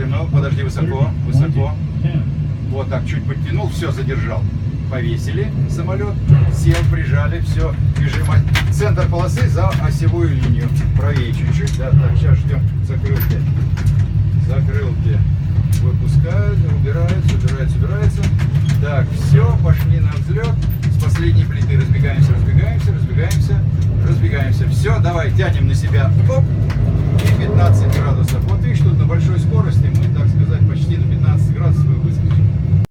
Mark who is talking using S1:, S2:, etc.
S1: выровнял, подожди, высоко, высоко. Вот так, чуть подтянул, все, задержал. Повесили самолет, сел, прижали, все, бежим. Центр полосы за осевую линию. Правее чуть-чуть, да, так, сейчас ждем закрылки. Закрылки выпускают, убираются. Так, все, пошли на взлет. С последней плиты разбегаемся. Все, давай, тянем на себя. Оп, и 15 градусов. Вот видишь, тут на большой скорости мы, так сказать, почти на 15 градусов выскочим.